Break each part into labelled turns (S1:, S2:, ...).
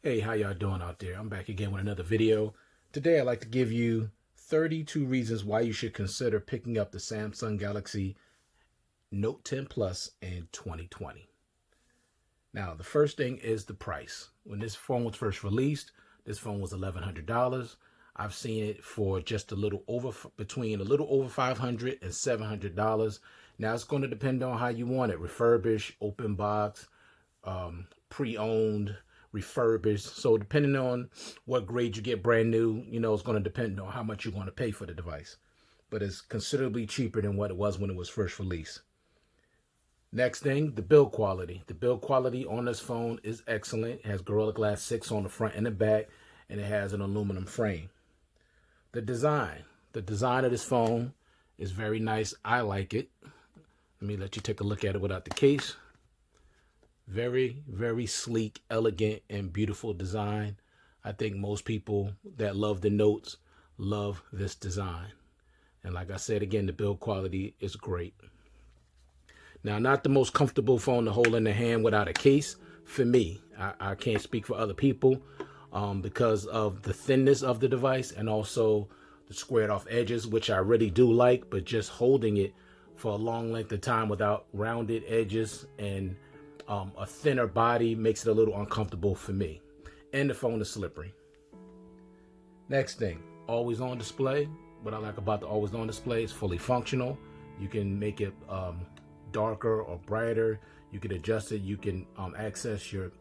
S1: Hey, how y'all doing out there? I'm back again with another video. Today I'd like to give you 32 reasons why you should consider picking up the Samsung Galaxy Note 10 Plus in 2020. Now, the first thing is the price. When this phone was first released, this phone was $1,100. I've seen it for just between a little over $500 and $700. Now, it's going to depend on how you want it: refurbished, open box, pre-owned, refurbished. So depending on what grade you get brand new, it's going to depend on how much you're going to pay for the device. But it's considerably cheaper than what it was when it was first released. Next thing, the build quality. The build quality on this phone is excellent. It has Gorilla Glass 6 on the front and the back, and it has an aluminum frame. The design. The design of this phone is very nice. I like it. Let me let you take a look at it without the case. Very, very sleek, elegant, and beautiful design. I think most people that love the Notes love this design. And like I said, again, the build quality is great. Now, not the most comfortable phone to hold in the hand without a case for me. I can't speak for other people because of the thinness of the device and also the squared off edges, which I really do like, but just holding it for a long length of time without rounded edges and a thinner body makes it a little uncomfortable for me. And the phone is slippery. Next thing, always on display. What I like about the always on display is fully functional. You can make it darker or brighter. You can adjust it. You can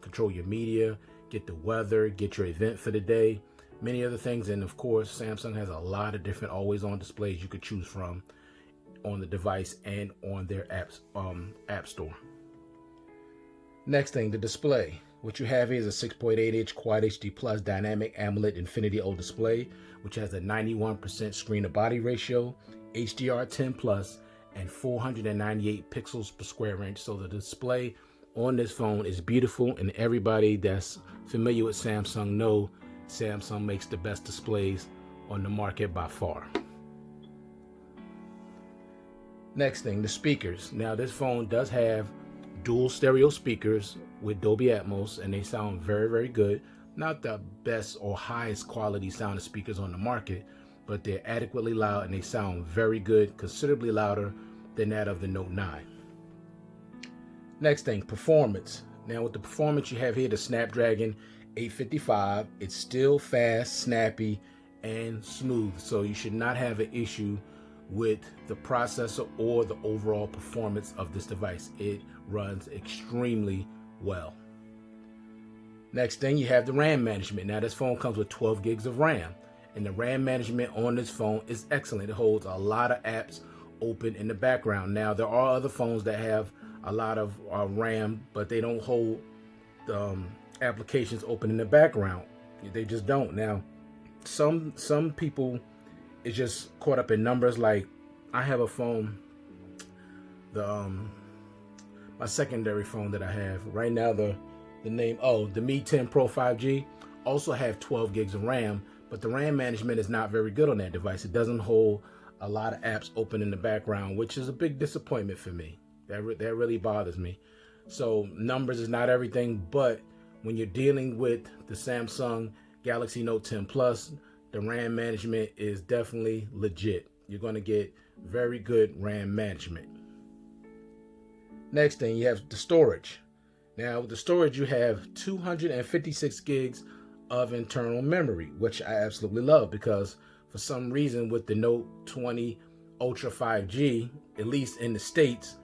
S1: control your media, get the weather, get your event for the day, many other things. And of course, Samsung has a lot of different always on displays you could choose from on the device and on their app store. Next thing, the display. What you have here is a 6.8-inch Quad HD Plus Dynamic AMOLED Infinity O display, which has a 91% screen to body ratio, HDR10 Plus, and 498 pixels per square inch. So the display on this phone is beautiful, and everybody that's familiar with Samsung know Samsung makes the best displays on the market by far. Next thing, the speakers. Now, this phone does have dual stereo speakers with Dolby Atmos, and they sound very, very good. Not the best or highest quality sound speakers on the market, but they're adequately loud and they sound very good, considerably louder than that of the Note 9. Next thing, performance. Now, with the performance, you have here the Snapdragon 855. It's still fast, snappy, and smooth, so you should not have an issue with the processor or the overall performance of this device. It runs extremely well. Next thing, you have the RAM management. Now, this phone comes with 12 gigs of RAM, and the RAM management on this phone is excellent. It holds a lot of apps open in the background. Now, there are other phones that have a lot of RAM, but they don't hold the applications open in the background. They just don't. Now, some people is just caught up in numbers. Like, I have a phone, my secondary phone that I have right now, the Mi 10 Pro 5G, also have 12 gigs of RAM, but the RAM management is not very good on that device. It doesn't hold a lot of apps open in the background, which is a big disappointment for me. That really bothers me. So numbers is not everything, but when you're dealing with the Samsung Galaxy Note 10 Plus, the RAM management is definitely legit. You're going to get very good RAM management. Next thing, you have the storage. Now, with the storage, you have 256 gigs of internal memory, which I absolutely love, because for some reason with the Note 20 Ultra 5G, at least in the States,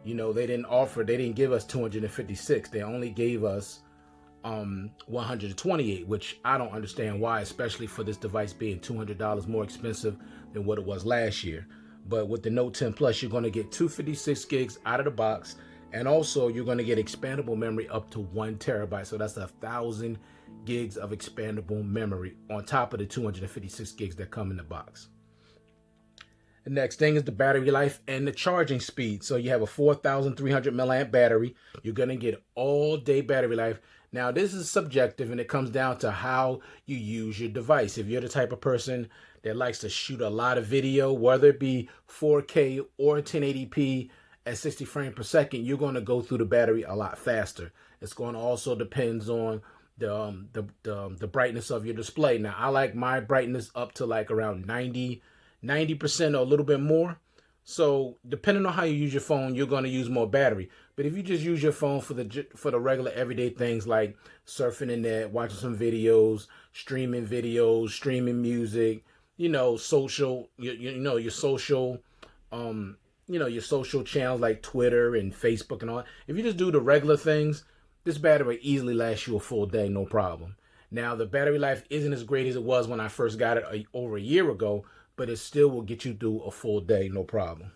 S1: they didn't give us 256. They only gave us 128, which I don't understand why, especially for this device being $200 more expensive than what it was last year. But with the Note 10 Plus, you're going to get 256 gigs out of the box, and also you're going to get expandable memory up to 1 terabyte. So that's 1,000 gigs of expandable memory on top of the 256 gigs that come in the box. The next thing is the battery life and the charging speed. So you have a 4,300 milliamp battery. You're going to get all day battery life. Now, this is subjective, and it comes down to how you use your device. If you're the type of person that likes to shoot a lot of video, whether it be 4K or 1080p at 60 frames per second, you're going to go through the battery a lot faster. It's going to also depends on the brightness of your display. Now I like my brightness up to like around 90% or a little bit more. So depending on how you use your phone, you're going to use more battery. But if you just use your phone for the regular everyday things like surfing the net, watching some videos, streaming music, social, your social, your social channels like Twitter and Facebook and all. If you just do the regular things, this battery easily lasts you a full day, no problem. Now the battery life isn't as great as it was when I first got it over a year ago, but it still will get you through a full day, no problem.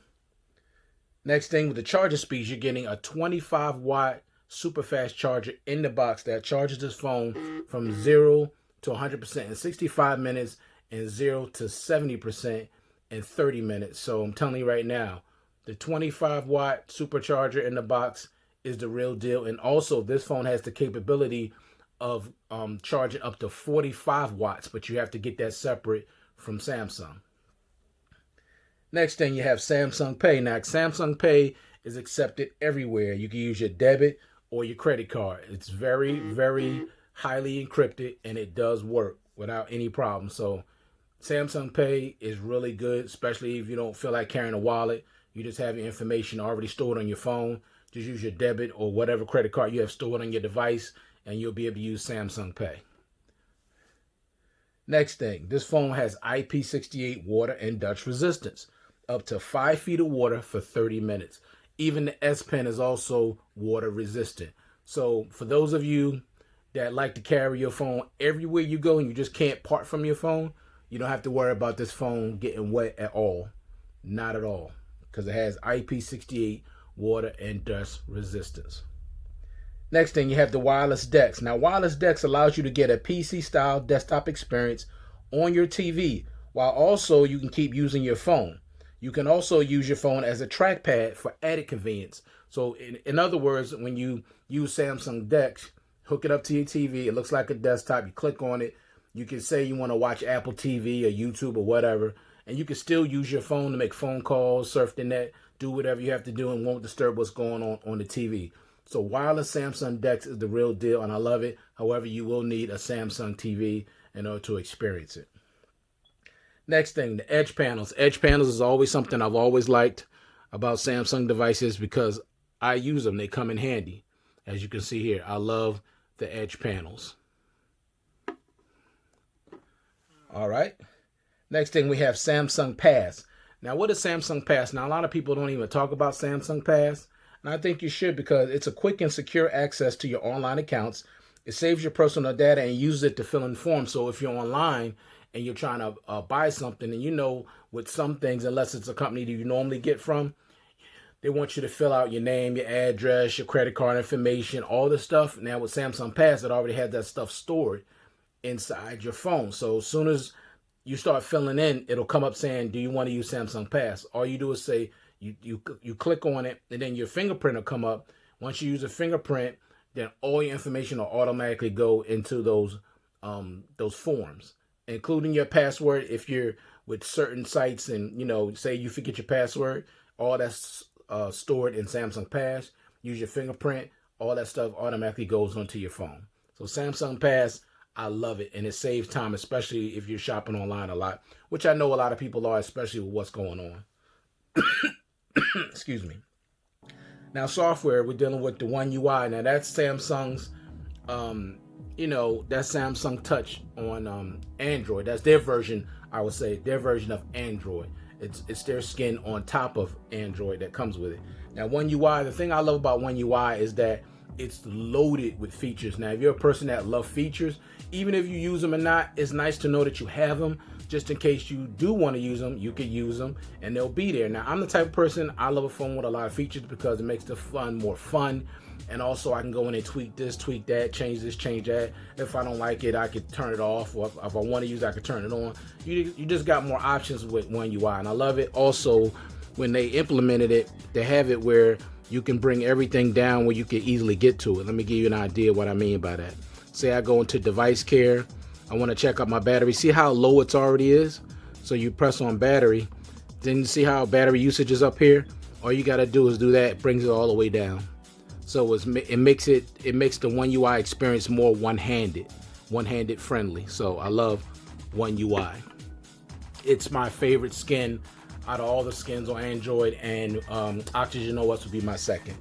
S1: Next thing, with the charging speeds, you're getting a 25-watt super fast charger in the box that charges this phone from 0 to 100% in 65 minutes and 0 to 70% in 30 minutes. So I'm telling you right now, the 25-watt supercharger in the box is the real deal. And also, this phone has the capability of charging up to 45 watts, but you have to get that separate from Samsung. Next thing, you have Samsung Pay. Now, Samsung Pay is accepted everywhere. You can use your debit or your credit card. It's very, very highly encrypted, and it does work without any problem. So Samsung Pay is really good, especially if you don't feel like carrying a wallet. You just have your information already stored on your phone. Just use your debit or whatever credit card you have stored on your device, and you'll be able to use Samsung Pay. Next thing, this phone has IP68 water and dust resistance, up to 5 feet of water for 30 minutes. Even the S Pen is also water resistant. So for those of you that like to carry your phone everywhere you go and you just can't part from your phone, you don't have to worry about this phone getting wet at all. Not at all, because it has IP68 water and dust resistance. Next thing, you have the Wireless Dex. Now, Wireless Dex allows you to get a PC-style desktop experience on your TV, while also you can keep using your phone. You can also use your phone as a trackpad for added convenience. So in other words, when you use Samsung Dex, hook it up to your TV, it looks like a desktop, you click on it, you can say you want to watch Apple TV or YouTube or whatever, and you can still use your phone to make phone calls, surf the net, do whatever you have to do and won't disturb what's going on the TV. So wireless Samsung Dex is the real deal, and I love it. However, you will need a Samsung TV in order to experience it. Next thing, the edge panels. Edge panels is always something I've always liked about Samsung devices because I use them. They come in handy. As you can see here, I love the edge panels. All right. Next thing, we have Samsung Pass. Now, what is Samsung Pass? Now, a lot of people don't even talk about Samsung Pass, and I think you should because it's a quick and secure access to your online accounts. It saves your personal data and uses it to fill in forms. So if you're online and you're trying to buy something, and with some things, unless it's a company that you normally get from, they want you to fill out your name, your address, your credit card information, all this stuff. Now with Samsung Pass, it already has that stuff stored inside your phone. So as soon as you start filling in, it'll come up saying, do you want to use Samsung Pass? All you do is say, you click on it, and then your fingerprint will come up. Once you use a fingerprint, then all your information will automatically go into those forms, including your password. If you're with certain sites and, say you forget your password, all that's stored in Samsung Pass. Use your fingerprint, all that stuff automatically goes onto your phone. So Samsung Pass, I love it, and it saves time, especially if you're shopping online a lot, which I know a lot of people are, especially with what's going on. Excuse me. Now, software, we're dealing with the One UI. Now, that's Samsung's, that's Samsung Touch on Android. That's their version, I would say, their version of Android. It's their skin on top of Android that comes with it. Now, One UI, the thing I love about One UI is that it's loaded with features. Now, if you're a person that loves features, even if you use them or not, it's nice to know that you have them. Just in case you do want to use them, you can use them and they'll be there. Now, I'm the type of person, I love a phone with a lot of features because it makes the fun more fun. And also I can go in and tweak this, tweak that, change this, change that. If I don't like it, I could turn it off. Or if I want to use it, I could turn it on. You just got more options with One UI, and I love it. Also, when they implemented it, they have it where you can bring everything down where you can easily get to it. Let me give you an idea what I mean by that. Say I go into device care. I want to check out my battery. See how low it already is? So you press on battery. Then you see how battery usage is up here? All you got to do is do that. It brings it all the way down. So it makes the One UI experience more one-handed friendly. So I love One UI. It's my favorite skin out of all the skins on Android, and Oxygen OS would be my second.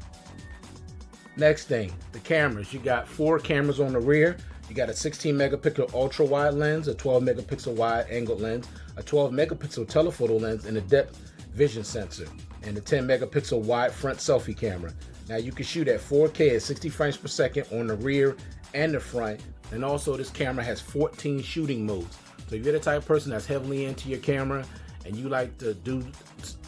S1: Next thing, the cameras. You got 4 cameras on the rear. You got a 16 megapixel ultra wide lens, a 12 megapixel wide angle lens, a 12 megapixel telephoto lens, and a depth vision sensor, and a 10 megapixel wide front selfie camera. Now you can shoot at 4K at 60 frames per second on the rear and the front, and also this camera has 14 shooting modes. So if you're the type of person that's heavily into your camera and you like to do,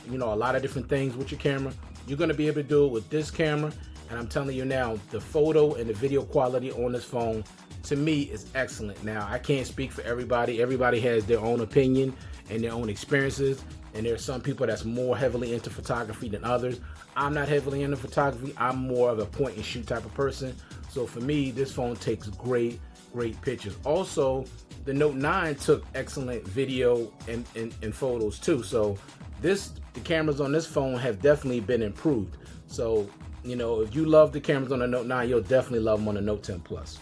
S1: a lot of different things with your camera, you're going to be able to do it with this camera. And I'm telling you now, the photo and the video quality on this phone, to me, is excellent. Now, I can't speak for everybody. Everybody has their own opinion and their own experiences. And there are some people that's more heavily into photography than others. I'm not heavily into photography. I'm more of a point and shoot type of person. So for me, this phone takes great pictures. Also, the Note 9 took excellent video and photos too. So the cameras on this phone have definitely been improved. So, if you love the cameras on the Note 9, you'll definitely love them on the Note 10 Plus.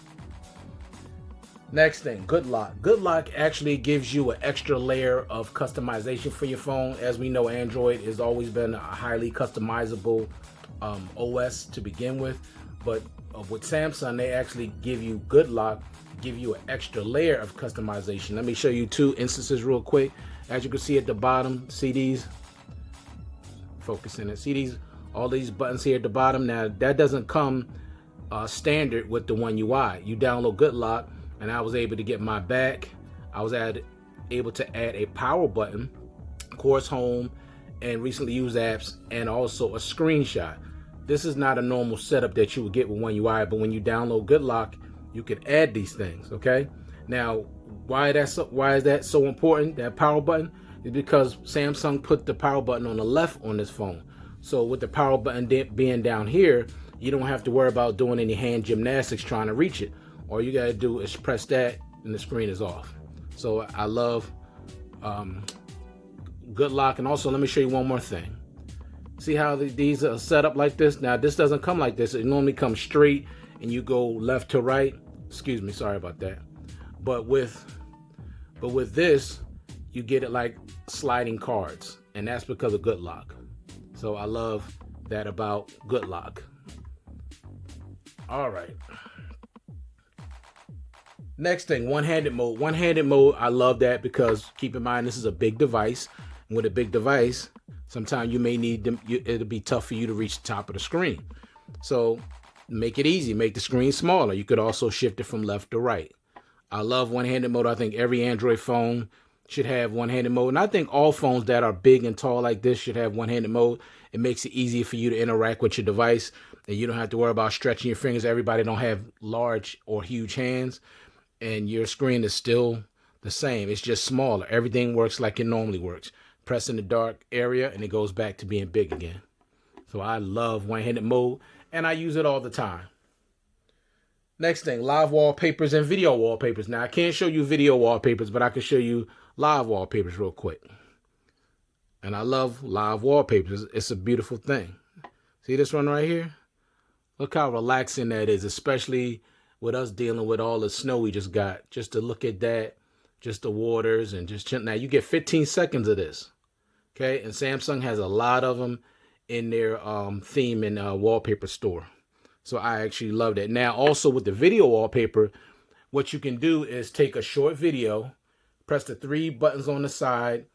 S1: Next thing, Good Lock. Good Lock actually gives you an extra layer of customization for your phone. As we know, Android has always been a highly customizable OS to begin with. But with Samsung, they actually give you Good Lock, give you an extra layer of customization. Let me show you 2 instances real quick. As you can see at the bottom, see these? Focus in it. See these? All these buttons here at the bottom. Now, that doesn't come standard with the One UI. You download Good Lock, and I was able to get my back. I was able to add a power button, of course, home, and recently used apps, and also a screenshot. This is not a normal setup that you would get with One UI, but when you download Good Lock, you can add these things, okay? Now, why is that so important, that power button? Is because Samsung put the power button on the left on this phone. So with the power button being down here, you don't have to worry about doing any hand gymnastics trying to reach it. All you gotta do is press that and the screen is off. So I love Good Lock. And also, let me show you one more thing. See how these are set up like this? Now, this doesn't come like this. It normally comes straight and you go left to right. Excuse me, sorry about that. But with this, you get it like sliding cards, and that's because of Good Lock. So I love that about Good Lock. All right. Next thing, one-handed mode. One-handed mode, I love that because keep in mind, this is a big device. And with a big device, sometimes you may need them. It'll be tough for you to reach the top of the screen. So make it easy. Make the screen smaller. You could also shift it from left to right. I love one-handed mode. I think every Android phone should have one-handed mode. And I think all phones that are big and tall like this should have one-handed mode. It makes it easier for you to interact with your device, and you don't have to worry about stretching your fingers. Everybody don't have large or huge hands, and your screen is still the same. It's just smaller. Everything works like it normally works. Press in the dark area, and it goes back to being big again. So I love one-handed mode, and I use it all the time. Next thing, live wallpapers and video wallpapers. Now, I can't show you video wallpapers, but I can show you live wallpapers real quick. And I love live wallpapers. It's a beautiful thing. See this one right here? Look how relaxing that is, especially with us dealing with all the snow we just got. Just to look at that, just the waters, and just chill. Now, you get 15 seconds of this. Okay? And Samsung has a lot of them in their theme and wallpaper store. So I actually love that. Now, also with the video wallpaper, what you can do is take a short video, press the 3 buttons on the side,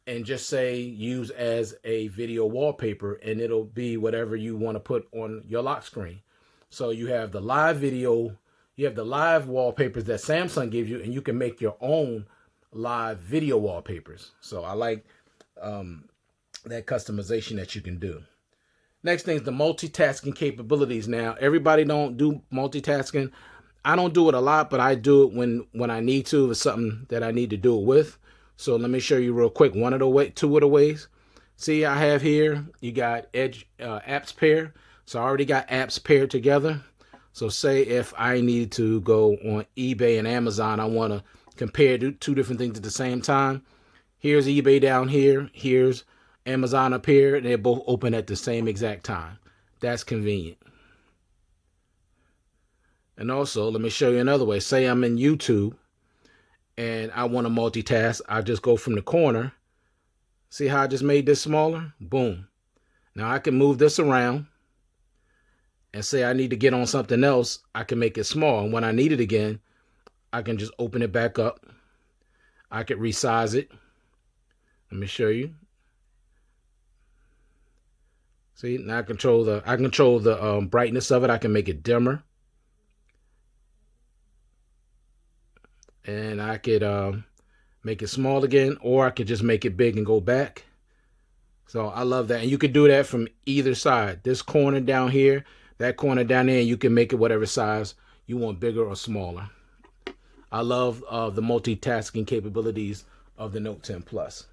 S1: and just say use as a video wallpaper, and it'll be whatever you want to put on your lock screen. So you have the live video, you have the live wallpapers that Samsung gives you, and you can make your own live video wallpapers. So I like that customization that you can do. Next thing is the multitasking capabilities. Now, everybody don't do multitasking. I don't do it a lot, but I do it when I need to. It's something that I need to do it with. So let me show you real quick. Two of the ways. See, I have here, you got Edge apps pair. So I already got apps paired together. So say if I need to go on eBay and Amazon, I want to compare 2 different things at the same time. Here's eBay down here. Here's Amazon up here, and they're both open at the same exact time. That's convenient. And also, let me show you another way. Say I'm in YouTube and I want to multitask. I just go from the corner. See how I just made this smaller? Boom. Now I can move this around and say I need to get on something else. I can make it small. And when I need it again, I can just open it back up. I could resize it. Let me show you. See, now I control the brightness of it. I can make it dimmer. And I could make it small again, or I could just make it big and go back. So I love that. And you could do that from either side. This corner down here, that corner down there, and you can make it whatever size you want, bigger or smaller. I love the multitasking capabilities of the Note 10 Plus.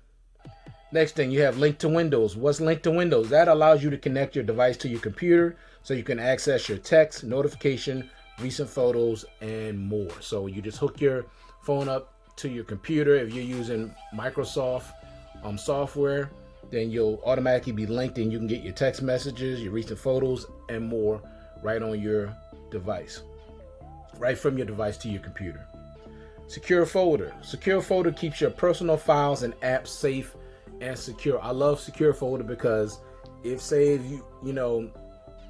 S1: Next thing, you have Link to Windows. What's Link to Windows? That allows you to connect your device to your computer so you can access your text, notification, recent photos, and more. So you just hook your phone up to your computer. If you're using Microsoft software, then you'll automatically be linked and you can get your text messages, your recent photos, and more right on your device, right from your device to your computer. Secure Folder. Secure Folder keeps your personal files and apps safe and secure. I love Secure Folder because if, say, if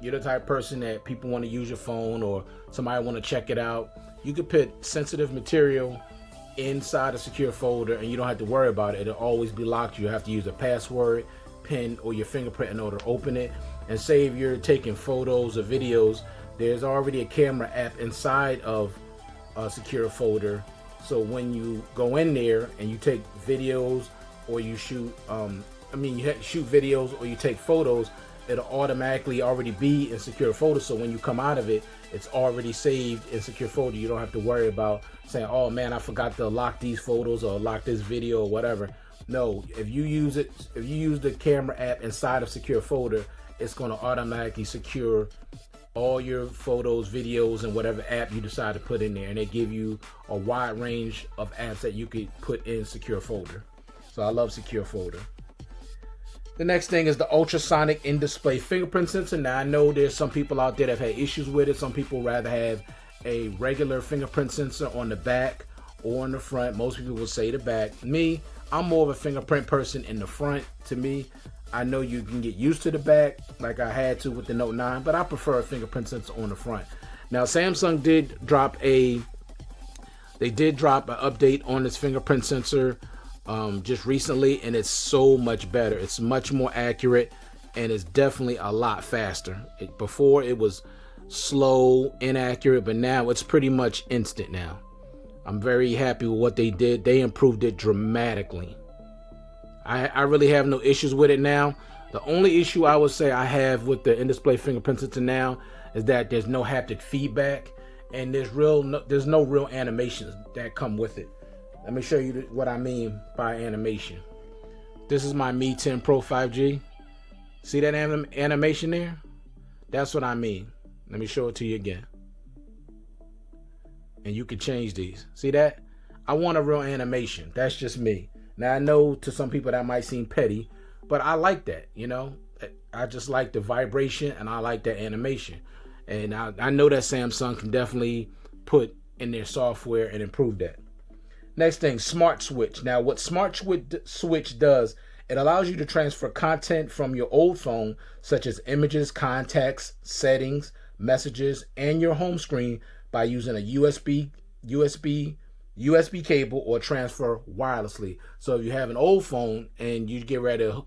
S1: you're the type of person that people want to use your phone or somebody want to check it out, you could put sensitive material inside a secure folder and you don't have to worry about it. It'll always be locked. You have to use a password, PIN, or your fingerprint in order to open it. And say if you're taking photos or videos, there's already a camera app inside of a secure folder. So when you go in there and you take videos or you shoot, shoot videos or you take photos, it'll automatically already be in secure folder. So when you come out of it, it's already saved in secure folder. You don't have to worry about saying, oh man, I forgot to lock these photos or lock this video or whatever. No, if you use the camera app inside of secure folder, it's going to automatically secure all your photos, videos, and whatever app you decide to put in there. And they give you a wide range of apps that you could put in secure folder. So I love secure folder. The next thing is the Ultrasonic in-display fingerprint sensor. Now I know there's some people out there that have had issues with it. Some people rather have a regular fingerprint sensor on the back or on the front. Most people will say the back. Me, I'm more of a fingerprint person in the front. To me, I know you can get used to the back like I had to with the Note 9, but I prefer a fingerprint sensor on the front. Now Samsung did drop an update on this fingerprint sensor just recently, and it's so much better. It's much more accurate and it's definitely a lot faster. Before it was slow, inaccurate, but now it's pretty much instant now. I'm very happy with what they did. They improved it dramatically. I really have no issues with it now. The only issue I would say I have with the in-display fingerprint sensor now is that there's no haptic feedback and there's no real animations that come with it. Let me show you what I mean by animation. This is my Mi 10 Pro 5G. See that animation there? That's what I mean. Let me show it to you again. And you can change these. See that? I want a real animation. That's just me. Now I know to some people that might seem petty, but I like that, I just like the vibration and I like that animation. And I know that Samsung can definitely put in their software and improve that. Next thing, Smart Switch. Now what Smart Switch does, it allows you to transfer content from your old phone, such as images, contacts, settings, messages, and your home screen by using a USB cable or transfer wirelessly. So if you have an old phone and you get ready to,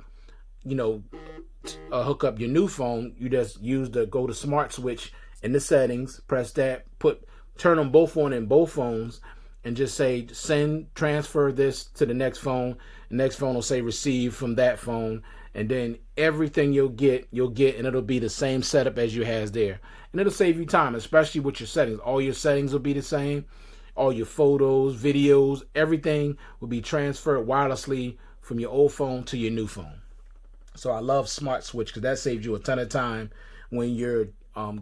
S1: hook up your new phone, you just go to Smart Switch in the settings, press that, turn them both on in both phones, and just say transfer this to the next phone. The next phone will say receive from that phone, and then everything you'll get, and it'll be the same setup as you has there, and it'll save you time, especially with your settings. All your settings will be the same. All your photos, videos, everything will be transferred wirelessly from your old phone to your new phone. So I love Smart Switch because that saves you a ton of time when you're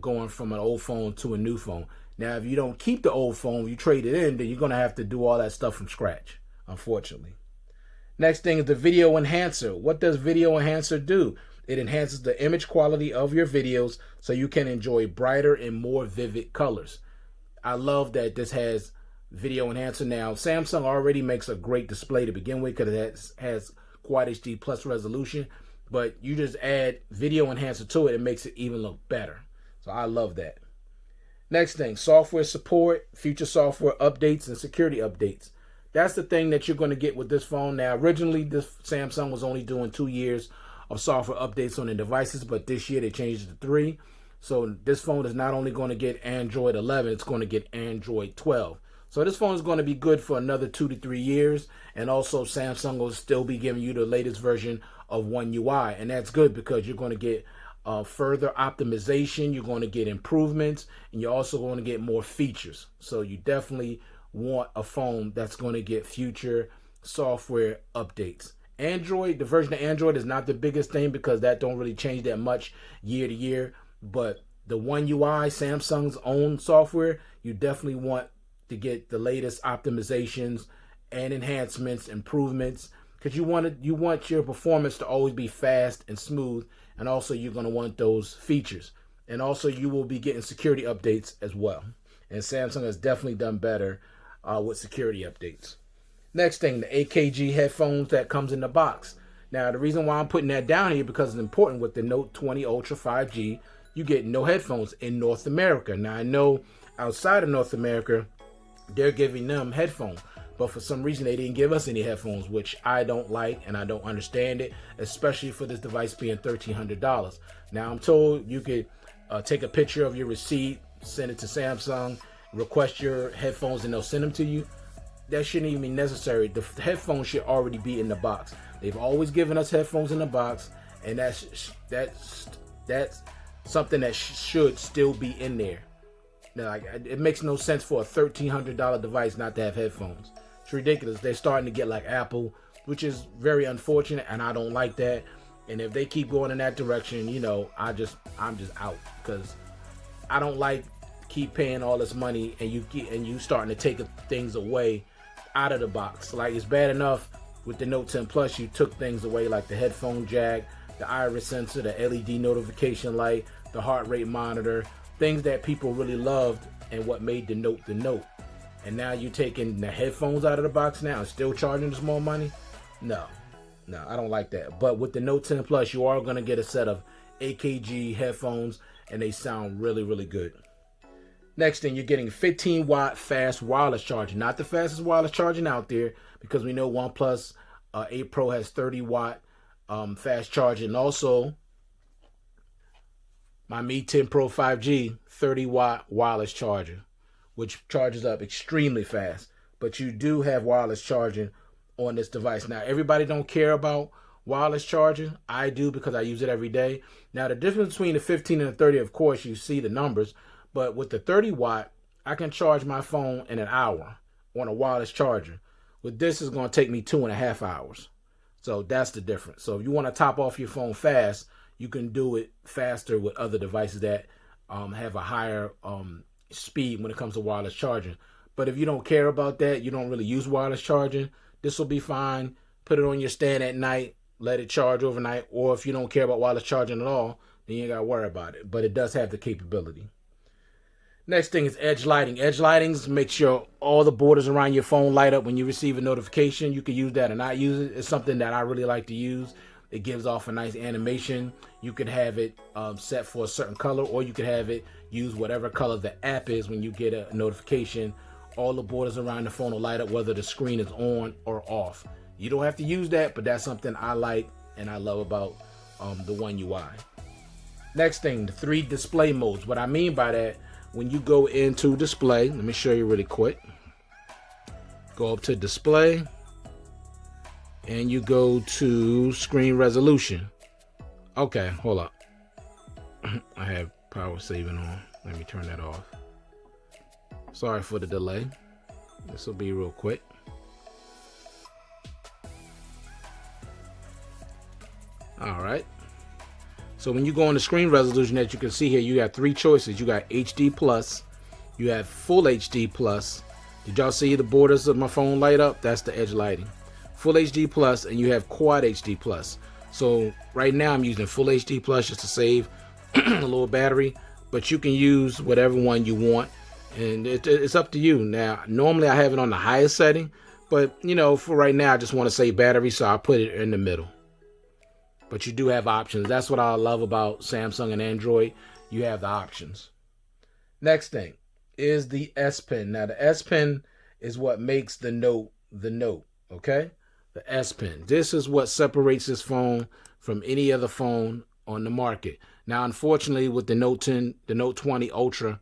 S1: going from an old phone to a new phone. Now, if you don't keep the old phone, you trade it in, then you're going to have to do all that stuff from scratch, unfortunately. Next thing is the Video Enhancer. What does Video Enhancer do? It enhances the image quality of your videos so you can enjoy brighter and more vivid colors. I love that this has video enhancer. Now, Samsung already makes a great display to begin with because it has Quad HD plus resolution, but you just add video enhancer to it, it makes it even look better. So I love that. Next thing, software support, future software updates, and security updates. That's the thing that you're going to get with this phone. Now, originally, this Samsung was only doing 2 years of software updates on the devices, but this year they changed it to 3. So this phone is not only going to get Android 11, it's going to get Android 12. So this phone is going to be good for another 2 to 3 years. And also Samsung will still be giving you the latest version of One UI. And that's good because you're going to get further optimization, you're going to get improvements, and you're also going to get more features. So you definitely want a phone that's going to get future software updates. Android, the version of Android is not the biggest thing because that don't really change that much year to year. But the One UI, Samsung's own software, you definitely want to get the latest optimizations and enhancements, improvements, because you want your performance to always be fast and smooth, and also you're going to want those features. And also you will be getting security updates as well. And Samsung has definitely done better with security updates. Next thing, the AKG headphones that comes in the box. Now, the reason why I'm putting that down here because it's important with the Note 20 Ultra 5G, you get no headphones in North America. Now, I know outside of North America, they're giving them headphones, but for some reason they didn't give us any headphones, which I don't like and I don't understand it, especially for this device being $1,300. Now, I'm told you could take a picture of your receipt, send it to Samsung, request your headphones, and they'll send them to you. That shouldn't even be necessary. The headphones should already be in the box. They've always given us headphones in the box, and that's something that should still be in there. Now, like, it makes no sense for a $1,300 device not to have headphones. It's ridiculous. They're starting to get like Apple, which is very unfortunate, and I don't like that. And if they keep going in that direction, you know, I'm just out, because I don't like keep paying all this money and you starting to take things away out of the box. Like, it's bad enough with the Note 10 Plus, you took things away like the headphone jack, the iris sensor, the LED notification light, the heart rate monitor, things that people really loved and what made the Note the Note. And now you're taking the headphones out of the box now and still charging us more money? No, I don't like that. But with the Note 10 Plus, you are going to get a set of AKG headphones, and they sound really, really good. Next thing, you're getting 15 watt fast wireless charging. Not the fastest wireless charging out there, because we know OnePlus 8 Pro has 30 watt fast charging. And also, my Mi 10 Pro 5G, 30 watt wireless charger, which charges up extremely fast. But you do have wireless charging on this device. Now, everybody don't care about wireless charging. I do, because I use it every day. Now, the difference between the 15 and the 30, of course, you see the numbers. But with the 30 watt, I can charge my phone in an hour on a wireless charger. With this, it's going to take me 2.5 hours. So that's the difference. So if you want to top off your phone fast, you can do it faster with other devices that have a higher speed when it comes to wireless charging. But if you don't care about that, you don't really use wireless charging, this will be fine. Put it on your stand at night, let it charge overnight. Or if you don't care about wireless charging at all, then you ain't got to worry about it. But it does have the capability. Next thing is edge lighting. Edge lighting makes sure all the borders around your phone light up when you receive a notification. You can use that and not use it. It's something that I really like to use. It gives off a nice animation. You can have it set for a certain color, or you can have it use whatever color the app is when you get a notification. All the borders around the phone will light up whether the screen is on or off. You don't have to use that, but that's something I like and I love about the One UI. Next thing, the 3 display modes. What I mean by that, when you go into display, let me show you really quick. Go up to display and you go to screen resolution. Okay, hold up. I have power saving on. Let me turn that off. Sorry for the delay. This will be real quick. All right. So when you go on the screen resolution, that you can see here, you got 3 choices. You got HD plus, you have full HD plus. Did y'all see the borders of my phone light up? That's the edge lighting. Full HD plus, and you have quad HD plus. So right now I'm using full HD plus just to save a little battery, but you can use whatever one you want. And it's up to you. Now, normally I have it on the highest setting, but you know, for right now, I just want to save battery, so I put it in the middle. But you do have options. That's what I love about Samsung and Android. You have the options. Next thing is the S Pen. Now, the S Pen is what makes the Note the Note. Okay, the S Pen. This is what separates this phone from any other phone on the market. Now, unfortunately, with the Note 10, the Note 20 Ultra,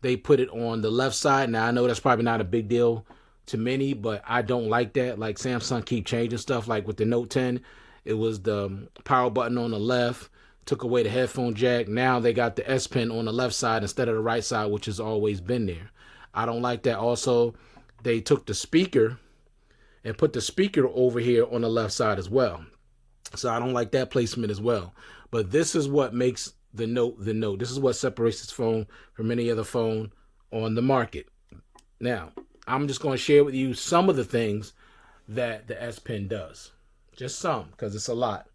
S1: they put it on the left side. Now, I know that's probably not a big deal to many, but I don't like that. Like Samsung keep changing stuff. Like with the Note 10, it was the power button on the left, took away the headphone jack. Now they got the S Pen on the left side instead of the right side, which has always been there. I don't like that. Also, they took the speaker and put the speaker over here on the left side as well. So I don't like that placement as well. But this is what makes the Note the Note. This is what separates this phone from any other phone on the market. Now, I'm just going to share with you some of the things that the S Pen does. Just some, because it's a lot.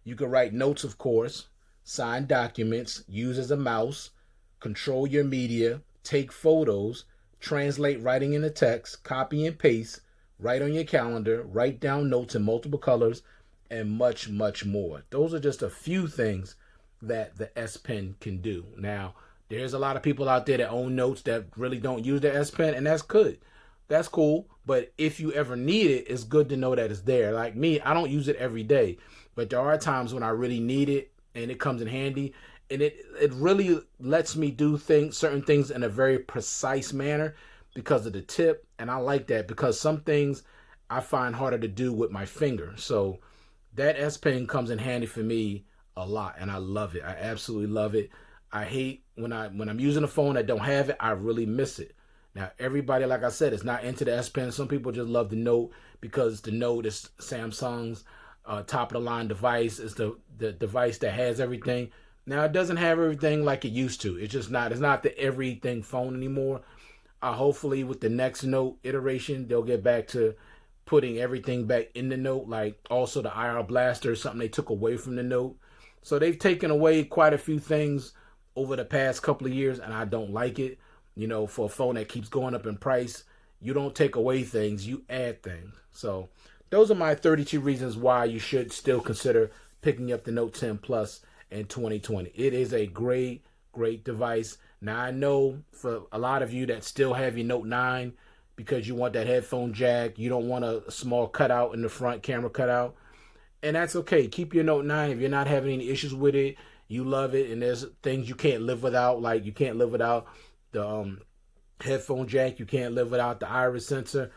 S1: You can write notes, of course, sign documents, use as a mouse, control your media, take photos, translate writing into text, copy and paste, write on your calendar, write down notes in multiple colors, and much, much more. Those are just a few things that the S Pen can do. Now, there's a lot of people out there that own notes that really don't use the S Pen, and that's good. That's cool. But if you ever need it, it's good to know that it's there. Like me, I don't use it every day, but there are times when I really need it and it comes in handy. And it really lets me do certain things in a very precise manner because of the tip. And I like that because some things I find harder to do with my finger. So that S Pen comes in handy for me a lot, and I love it. I absolutely love it. I hate when I'm using a phone that don't have it. I really miss it. Now, everybody, like I said, is not into the S Pen. Some people just love the Note because the Note is Samsung's top of the line device. It's the device that has everything. Now, it doesn't have everything like it used to. It's just not. It's not the everything phone anymore. Hopefully, with the next Note iteration, they'll get back to putting everything back in the Note. Like also the IR blaster is something they took away from the Note. So they've taken away quite a few things over the past couple of years, and I don't like it. You know, for a phone that keeps going up in price, you don't take away things, you add things. So those are my 32 reasons why you should still consider picking up the Note 10 Plus in 2020. It is a great, great device. Now, I know for a lot of you that still have your Note 9 because you want that headphone jack, you don't want a small cutout in the front, camera cutout, and that's okay. Keep your Note 9 if you're not having any issues with it. You love it, and there's things you can't live without, like you can't live without the headphone jack. You can't live without the iris sensor.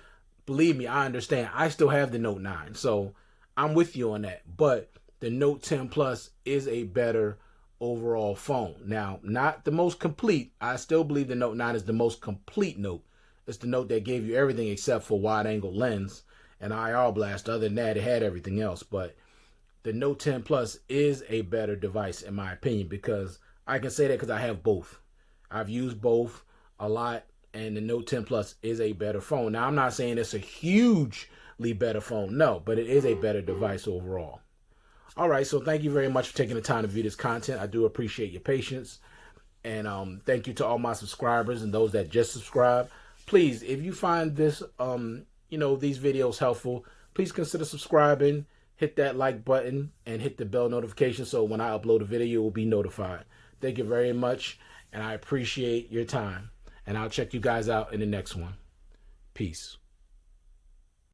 S1: Believe me, I understand. I still have the Note 9, so I'm with you on that. But the Note 10 Plus is a better overall phone. Now, not the most complete. I still believe the Note 9 is the most complete Note. It's the Note that gave you everything except for wide-angle lens and IR blast. Other than that, it had everything else. But the Note 10 Plus is a better device, in my opinion, because I can say that because I have both. I've used both a lot, and the Note 10 Plus is a better phone. Now, I'm not saying it's a hugely better phone, no, but it is a better device overall. All right, so thank you very much for taking the time to view this content. I do appreciate your patience, and thank you to all my subscribers and those that just subscribe. Please, if you find this, these videos helpful, please consider subscribing. Hit that like button and hit the bell notification so when I upload a video, you will be notified. Thank you very much, and I appreciate your time. And I'll check you guys out in the next one. Peace.